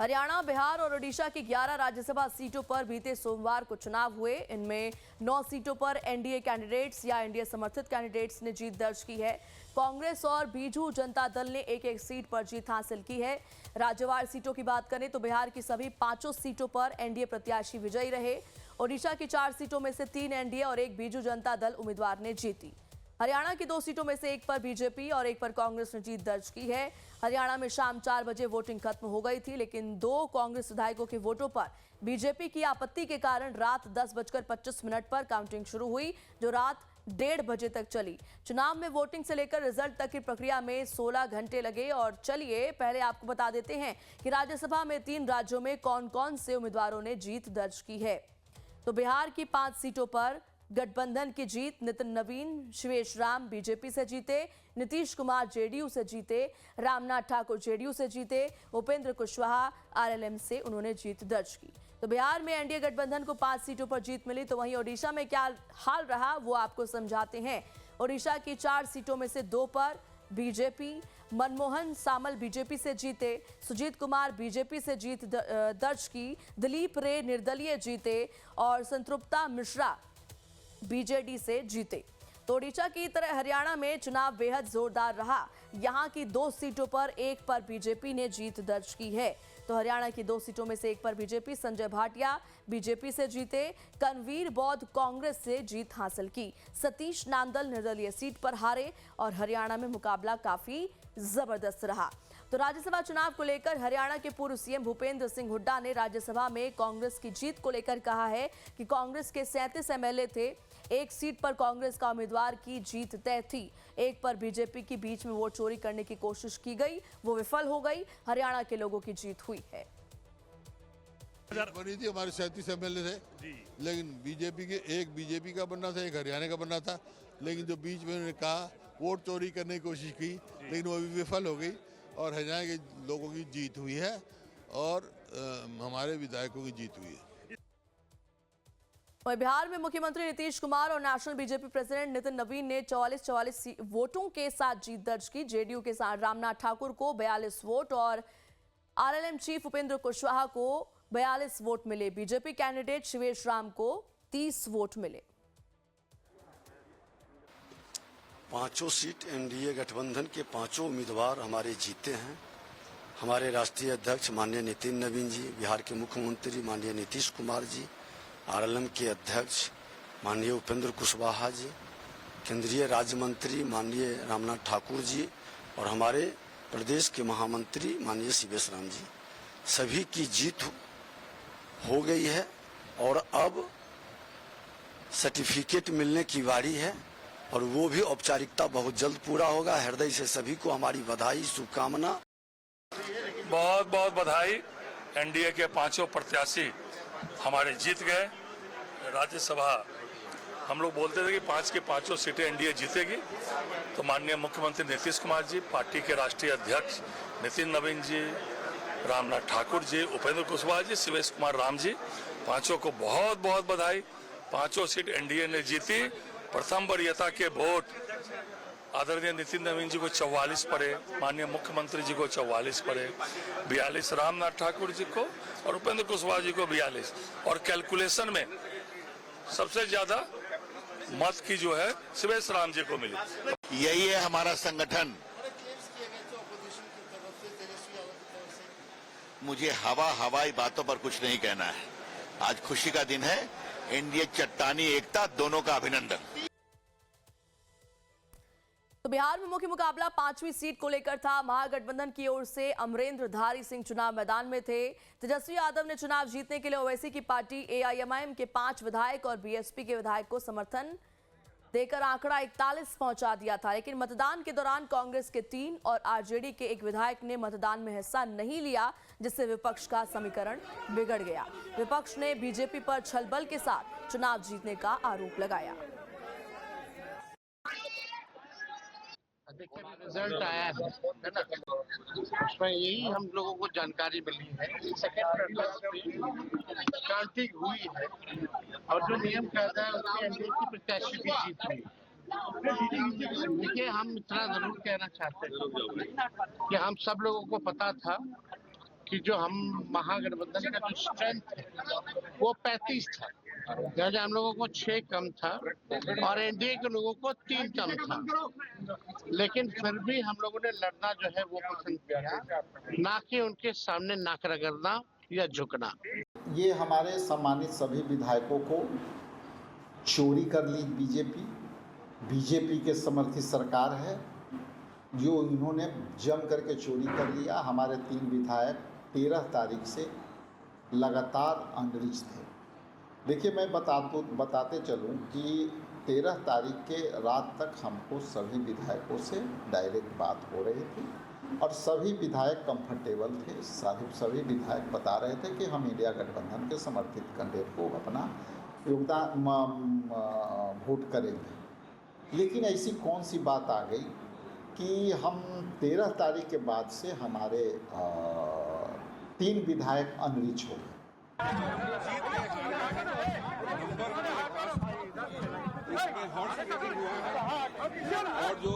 हरियाणा, बिहार और ओडिशा की 11 राज्यसभा सीटों पर बीते सोमवार को चुनाव हुए। इनमें 9 सीटों पर एनडीए कैंडिडेट्स या एनडीए समर्थित कैंडिडेट्स ने जीत दर्ज की है। कांग्रेस और बीजू जनता दल ने एक एक सीट पर जीत हासिल की है। राज्यवार सीटों की बात करें तो बिहार की सभी 5 सीटों पर एनडीए प्रत्याशी विजयी रहे। ओडिशा की 4 सीटों में से 3 एनडीए और 1 बीजू जनता दल उम्मीदवार ने जीती। हरियाणा की 2 सीटों में से 1 पर बीजेपी और 1 पर कांग्रेस ने जीत दर्ज की है। हरियाणा में शाम 4 बजे वोटिंग खत्म हो गई थी, लेकिन 2 कांग्रेस विधायकों के वोटों पर बीजेपी की आपत्ति के कारण रात 10:25 पर काउंटिंग शुरू हुई, जो रात 1:30 बजे तक चली। चुनाव में वोटिंग से लेकर रिजल्ट तक की प्रक्रिया में 16 घंटे लगे। और चलिए पहले आपको बता देते हैं कि राज्यसभा में 3 राज्यों में कौन कौन से उम्मीदवारों ने जीत दर्ज की है। तो बिहार की 5 सीटों पर गठबंधन की जीत। नितिन नवीन शिवेश राम बीजेपी से जीते, नीतीश कुमार जेडीयू से जीते, रामनाथ ठाकुर जेडीयू से जीते, उपेंद्र कुशवाहा आरएलएम से उन्होंने जीत दर्ज की। तो बिहार में एनडीए गठबंधन को 5 सीटों पर जीत मिली। तो वहीं ओडिशा में क्या हाल रहा वो आपको समझाते हैं। ओडिशा की 4 सीटों में से 2 पर बीजेपी, मनमोहन सामल बीजेपी से जीते, सुजीत कुमार बीजेपी से जीत दर्ज की, दिलीप रे निर्दलीय जीते और संतृप्ता मिश्रा बीजेडी से जीते। तो ओडिशा की तरह हरियाणा में चुनाव बेहद जोरदार रहा। यहां की 2 सीटों पर 1 पर बीजेपी ने जीत दर्ज की है। तो हरियाणा की 2 सीटों में से 1 पर बीजेपी, संजय भाटिया बीजेपी से जीते, कनवीर बौद्ध कांग्रेस से जीत हासिल की, सतीश नांदल निर्दलीय सीट पर हारे और हरियाणा में मुकाबला काफी जबरदस्त रहा। तो राज्यसभा चुनाव को लेकर हरियाणा के पूर्व सीएम भूपेंद्र सिंह हुड्डा ने राज्यसभा में कांग्रेस की जीत को लेकर कहा है कि कांग्रेस के 37 एमएलए थे, 1 सीट पर कांग्रेस का उम्मीदवार की जीत तय थी, 1 पर बीजेपी की बीच में वोट चोरी करने की कोशिश की गई, वो विफल हो गई। हरियाणा के लोगों की जीत हुई है। बनी थी, हमारे 37 एमएलए थे, लेकिन बीजेपी के एक बीजेपी का बनना था, एक हरियाणा का बनना था, लेकिन जो बीच में उन्होंने कहा वोट चोरी करने की कोशिश की, लेकिन वो भी विफल हो गई और हरियाणा के लोगों की जीत हुई है और हमारे विधायकों की जीत हुई है। वहीं बिहार में मुख्यमंत्री नीतीश कुमार और नेशनल बीजेपी प्रेसिडेंट नितिन नवीन ने 44 वोटों के साथ जीत दर्ज की। जेडीयू के साथ रामनाथ ठाकुर को 42 वोट और आरएलएम चीफ उपेंद्र कुशवाहा को 42 वोट मिले। बीजेपी कैंडिडेट शिवेश राम को 30 वोट मिले। 5 सीट एनडीए गठबंधन के 5 उम्मीदवार हमारे जीते हैं। हमारे राष्ट्रीय अध्यक्ष माननीय नितिन नवीन जी, बिहार के मुख्यमंत्री माननीय नीतीश कुमार जी, आरएलएम के अध्यक्ष माननीय उपेंद्र कुशवाहा जी, केंद्रीय राज्य मंत्री माननीय रामनाथ ठाकुर जी और हमारे प्रदेश के महामंत्री माननीय शिवेश राम जी, सभी की जीत हो गई है और अब सर्टिफिकेट मिलने की बारी है और वो भी औपचारिकता बहुत जल्द पूरा होगा। हृदय से सभी को हमारी बधाई, शुभकामना। बहुत बहुत बधाई। एनडीए के 5 प्रत्याशी हमारे जीत गए। राज्यसभा हम लोग बोलते थे कि 5 की 5 सीटें एनडीए जीतेगी, तो माननीय मुख्यमंत्री नीतीश कुमार जी, पार्टी के राष्ट्रीय अध्यक्ष नितिन नवीन जी, रामनाथ ठाकुर जी, उपेंद्र कुशवाहा जी, शिवेश कुमार राम जी, 5 को बहुत बहुत बधाई। 5 सीट एनडीए ने जीती। प्रथम वरीयता के वोट आदरणीय नितिन नवीन जी को 44 पड़े, माननीय मुख्यमंत्री जी को 44 पड़े, 42 रामनाथ ठाकुर जी को और उपेंद्र कुशवाहा जी को 42। और कैलकुलेशन में सबसे ज्यादा मत की जो है शिवेश राम जी को मिली। यही है हमारा संगठन। मुझे हवाई बातों पर कुछ नहीं कहना है। आज खुशी का दिन है। एनडीए चट्टानी एकता, दोनों का अभिनंदन। तो बिहार में मुख्य मुकाबला 5वीं सीट को लेकर था। महागठबंधन की ओर से अमरेंद्रधारी सिंह चुनाव मैदान में थे। तेजस्वी यादव ने चुनाव जीतने के लिए ओवैसी की पार्टी एआईएमआईएम के 5 विधायक और बीएसपी के विधायक को समर्थन देकर आंकड़ा 41 पहुंचा दिया था, लेकिन मतदान के दौरान कांग्रेस के 3 और आरजेडी के 1 विधायक ने मतदान में हिस्सा नहीं लिया, जिससे विपक्ष का समीकरण बिगड़ गया। विपक्ष ने बीजेपी पर छलबल के साथ चुनाव जीतने का आरोप लगाया। देखिए रिजल्ट आया है ना, उसमें यही हम लोगों को जानकारी मिली है। सेकेंड क्रांति हुई है और जो नियम कहता है उसमें एनडीए की प्रत्याशी की जीत हुई। देखिए हम इतना जरूर कहना चाहते हैं कि हम सब लोगों को पता था कि जो हम महागठबंधन का जो स्ट्रेंथ है वो 35 था, जैसे हम लोगों को 6 कम था और एनडीए के लोगों को 3 कम था, लेकिन फिर भी हम लोगों ने लड़ना जो है वो पसंद किया, ना कि उनके सामने नाक रगड़ना या झुकना। ये हमारे सम्मानित सभी विधायकों को चोरी कर ली बीजेपी के समर्थित सरकार है जो इन्होंने जम करके चोरी कर लिया। हमारे 3 विधायक 13 तारीख से लगातार अनरिच थे। देखिए, मैं बताते चलूं कि 13 तारीख के रात तक हमको सभी विधायकों से डायरेक्ट बात हो रही थी और सभी विधायक कंफर्टेबल थे। सभी विधायक बता रहे थे कि हम इंडिया गठबंधन के समर्थित कैंडिडेट को अपना योगदान वोट करेंगे। लेकिन ऐसी कौन सी बात आ गई कि हम 13 तारीख के बाद से हमारे 3 विधायक अनरिच हो गए। और जो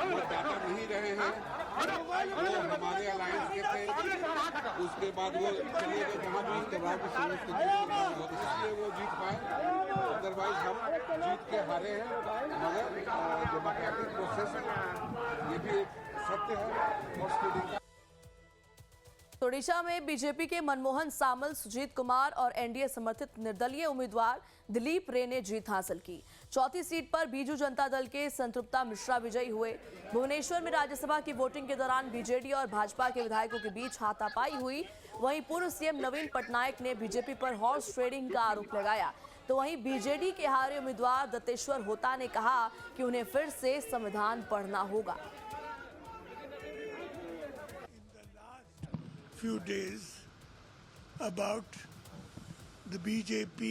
मतदाता नहीं रहे हैं वो हमारे अलायंस के थे, उसके बाद वो चले गए जहाँ भी इस्तेमाल की इसलिए वो जीत पाए। अदरवाइज हम जीत के हारे हैं, मगर डेमोक्रेटिक प्रोसेस ये भी एक सत्य है और स्टडी। ओडिशा में बीजेपी के मनमोहन सामल, सुजीत कुमार और एनडीए समर्थित निर्दलीय उम्मीदवार दिलीप रे ने जीत हासिल की। चौथी सीट पर बीजू जनता दल के संतृप्ता मिश्रा विजयी हुए। भुवनेश्वर में राज्यसभा की वोटिंग के दौरान बीजेडी और भाजपा के विधायकों के बीच हाथापाई हुई। वहीं पूर्व सीएम नवीन पटनायक ने बीजेपी पर हॉर्स ट्रेडिंग का आरोप लगाया, तो वहीं बीजेडी के हारे उम्मीदवार दत्तेश्वर होता ने कहा कि उन्हें फिर से संविधान पढ़ना होगा। Few days about the BJP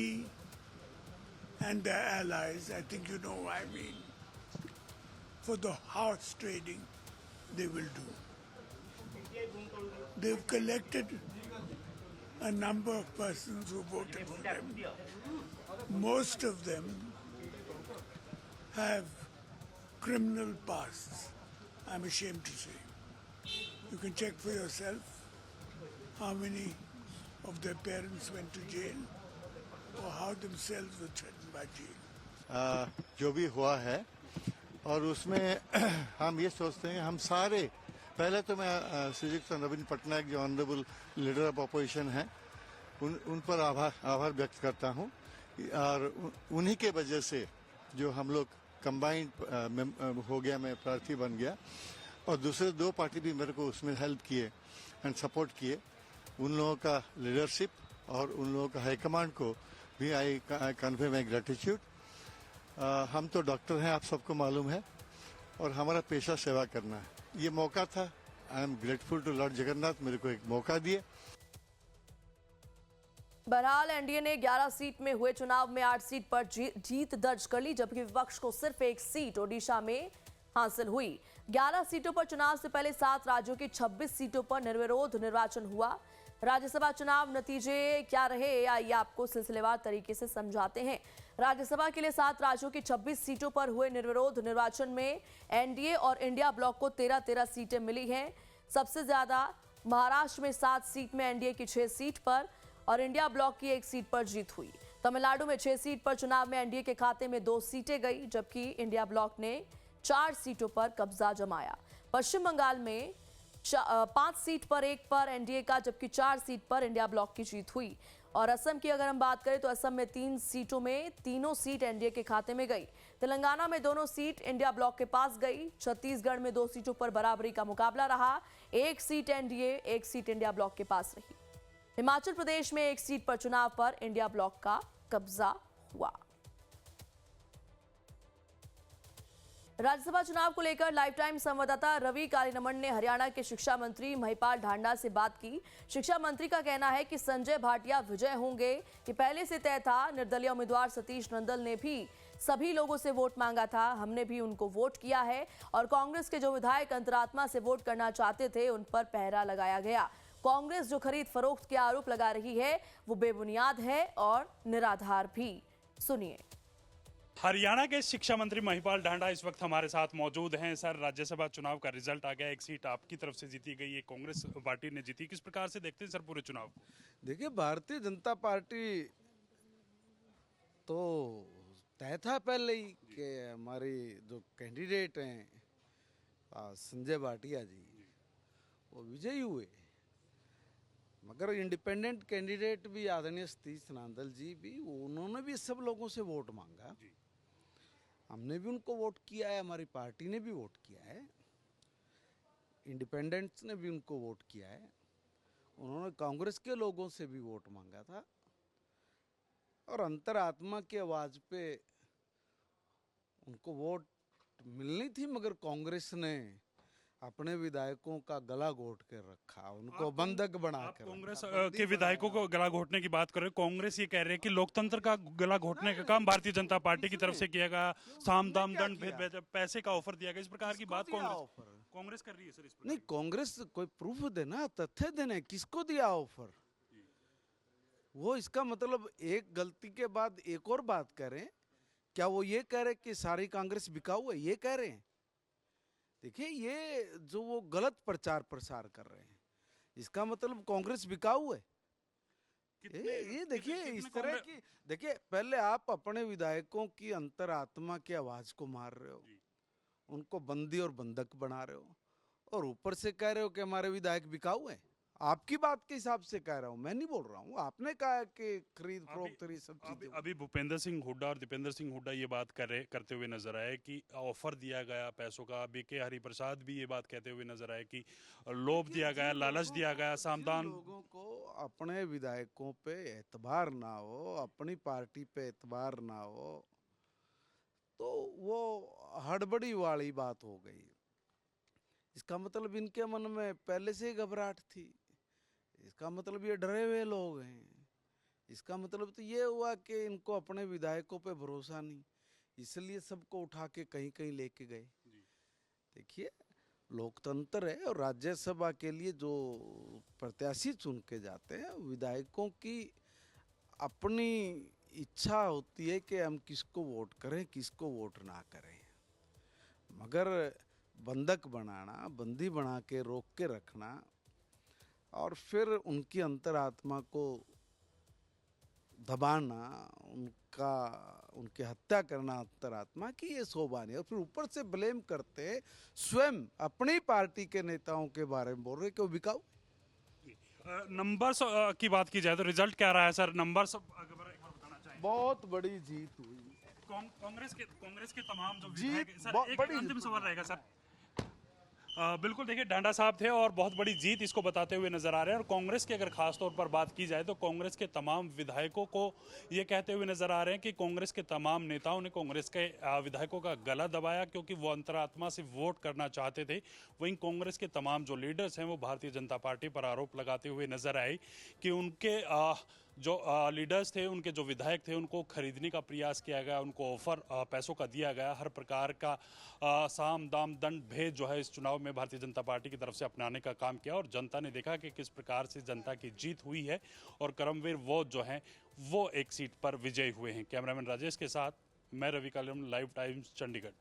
and their allies, I think you know what I mean, for the horse trading they will do. They've collected a number of persons who voted for them. Most of them have criminal pasts, I'm ashamed to say. You can check for yourself how many of their parents went to jail or how themselves were threatened by jail. जो भी हुआ है और उसमें हम ये सोचते हैं, हम सारे पहले तो मैं श्रीयुक्त नवीन पटनायक जो ऑनरेबल लीडर ऑफ अपोजिशन हैं उन पर आभार व्यक्त करता हूँ और उन्हीं के वजह से जो हम लोग कंबाइंड हो गया, मैं प्रार्थी बन गया और दूसरे 2 पार्टी भी मेरे को उसमें हेल्प किए एंड सपोर्ट किए। उन लोगों का लीडरशिप और उन लोगों का हाईकमांड को भी आई कन्वे माई ग्रेटिट्यूड। हम तो डॉक्टर हैं, आप सबको मालूम है, और हमारा पेशा सेवा करना है। ये मौका था, I am grateful to Lord Jagannath, मेरे को एक मौका दिए। बहरहाल एनडीए ने 11 सीट में हुए चुनाव में 8 सीट पर जीत दर्ज कर ली, जबकि विपक्ष को सिर्फ 1 सीट ओडिशा में हासिल हुई। 11 सीटों पर चुनाव से पहले 7 राज्यों की 26 सीटों पर निर्विरोध निर्वाचन हुआ। राज्यसभा चुनाव नतीजे क्या रहे, आइए आपको सिलसिलेवार तरीके से समझाते हैं। राज्यसभा के लिए 7 राज्यों की 26 सीटों पर हुए निर्विरोध निर्वाचन में एनडीए और इंडिया ब्लॉक को 13-13 सीटें मिली हैं। सबसे ज्यादा महाराष्ट्र में 7 सीट में एनडीए की 6 सीट पर और इंडिया ब्लॉक की 1 सीट पर जीत हुई। तमिलनाडु में 6 सीट पर चुनाव में एनडीए के खाते में 2 सीटें गई, जबकि इंडिया ब्लॉक ने 4 सीटों पर कब्जा जमाया। पश्चिम बंगाल में 5 सीट पर 1 पर एनडीए का, जबकि 4 सीट पर इंडिया ब्लॉक की जीत हुई। और असम की अगर हम बात करें तो असम में 3 सीटों में तीनों सीट एनडीए के खाते में गई। तेलंगाना में दोनों सीट इंडिया ब्लॉक के पास गई। छत्तीसगढ़ में 2 सीटों पर बराबरी का मुकाबला रहा, 1 seat NDA 1 seat India block के पास रही। हिमाचल प्रदेश में 1 सीट पर चुनाव पर इंडिया ब्लॉक का कब्जा हुआ। राज्यसभा चुनाव को लेकर लाइफ टाइम संवाददाता रवि कालीनमन ने हरियाणा के शिक्षा मंत्री महिपाल ढांडा से बात की। शिक्षा मंत्री का कहना है कि संजय भाटिया विजय होंगे, ये पहले से तय था। निर्दलीय उम्मीदवार सतीश नंदल ने भी सभी लोगों से वोट मांगा था, हमने भी उनको वोट किया है और कांग्रेस के जो विधायक अंतरात्मा से वोट करना चाहते थे उन पर पहरा लगाया गया। कांग्रेस जो खरीद फरोख्त के आरोप लगा रही है वो बेबुनियाद है और निराधार भी। सुनिए। हरियाणा के शिक्षा मंत्री महिपाल ढांडा इस वक्त हमारे साथ मौजूद हैं। सर, राज्यसभा चुनाव का रिजल्ट आ गया, एक सीट आपकी तरफ से जीती गई है, कांग्रेस पार्टी ने जीती। किस प्रकार से देखते हैं सर पूरे चुनाव? देखिए, भारतीय जनता पार्टी तो तय था पहले ही कि हमारी जो कैंडिडेट हैं संजय भाटिया जी वो विजयी हुए, मगर इंडिपेंडेंट कैंडिडेट भी आदरणीय सतीश नांदल जी भी, उन्होंने भी सब लोगों से वोट मांगा। हमने भी उनको वोट किया है, हमारी पार्टी ने भी वोट किया है, इंडिपेंडेंट्स ने भी उनको वोट किया है, उन्होंने कांग्रेस के लोगों से भी वोट मांगा था और अंतरात्मा की आवाज पे उनको वोट मिलनी थी, मगर कांग्रेस ने अपने विधायकों का गला घोट कर रखा, उनको बंधक बना कर। कांग्रेस के विधायकों को गला घोटने की बात कर रहे हो। कांग्रेस ये कह रही है कि लोकतंत्र का गला घोटने का काम भारतीय जनता पार्टी की तरफ से किया गया, साम दाम दंड भेद, पैसे का ऑफर दिया गया, इस प्रकार की बात कांग्रेस कर रही है सर इस पर? नहीं, कांग्रेस कोई प्रूफ देना, तथ्य देने, किसको दिया ऑफर? वो इसका मतलब एक गलती के बाद एक और बात करें, क्या वो ये कह रहे कि सारी कांग्रेस बिकाऊ है, ये कह रहे हैं? देखिए, ये जो वो गलत प्रचार प्रसार कर रहे हैं, इसका मतलब कांग्रेस बिकाऊ है। ये देखिए, इस तरह की, देखिए पहले आप अपने विधायकों की अंतरात्मा की आवाज को मार रहे हो, उनको बंदी और बंधक बना रहे हो, और ऊपर से कह रहे हो कि हमारे विधायक बिकाऊ हैं। आपकी बात के हिसाब से कह रहा हूँ, मैं नहीं बोल रहा हूँ। आपने कहा कि खरीद फरोख्त ये सब चीजें। अभी भूपेंद्र सिंह हुड्डा और दीपेंद्र सिंह हुड्डा ये बात करते हुए नजर आए कि ऑफर दिया गया पैसों का। बीके हरिप्रसाद भी ये बात कहते हुए नजर आए कि लोभ दिया गया, लालच दिया गया, सामदान। लोगों को अपने विधायकों पे एतबार ना हो, अपनी पार्टी पे एतबार ना हो, तो वो हड़बड़ी वाली बात हो गई। इसका मतलब इनके मन में पहले से ही घबराहट थी, इसका मतलब ये डरे हुए लोग हैं, इसका मतलब तो ये हुआ कि इनको अपने विधायकों पे भरोसा नहीं, इसलिए सबको उठा के कहीं कहीं लेके गए। देखिए, लोकतंत्र है, और राज्यसभा के लिए जो प्रत्याशी चुन के जाते हैं, विधायकों की अपनी इच्छा होती है कि हम किसको वोट करें, किसको वोट ना करें, मगर बंधक बनाना, बंदी बना के रोक के रखना और फिर उनकी अंतरात्मा को दबाना, उनकी हत्या करना अंतरात्मा की, ये शोभा नहीं। और फिर ऊपर से ब्लेम करते स्वयं अपनी पार्टी के नेताओं के बारे में, बोल रहे कि वो बिकाऊ। नंबर्स की बात की जाए तो रिजल्ट क्या रहा है सर? नंबर्स बताना चाहिए। बहुत बड़ी जीत हुई कांग्रेस के तमाम जो जीत, सर, एक अंतिम सवाल रहेगा सर। बिल्कुल, देखिए ढांडा साहब थे और बहुत बड़ी जीत इसको बताते हुए नजर आ रहे हैं। और कांग्रेस की अगर खास तौर पर बात की जाए तो कांग्रेस के तमाम विधायकों को ये कहते हुए नजर आ रहे हैं कि कांग्रेस के तमाम नेताओं ने कांग्रेस के विधायकों का गला दबाया, क्योंकि वो अंतरात्मा से वोट करना चाहते थे। वहीं कांग्रेस के तमाम जो लीडर्स हैं वो भारतीय जनता पार्टी पर आरोप लगाते हुए नजर आए कि उनके जो लीडर्स थे, उनके जो विधायक थे, उनको खरीदने का प्रयास किया गया, उनको ऑफर पैसों का दिया गया, हर प्रकार का साम दाम दंड भेद जो है इस चुनाव में भारतीय जनता पार्टी की तरफ से अपनाने का काम किया। और जनता ने देखा कि किस प्रकार से जनता की जीत हुई है और करमवीर वो जो हैं वो एक सीट पर विजयी हुए हैं। कैमरामैन राजेश के साथ मैं रवि कालियम, लाइव टाइम्स, चंडीगढ़।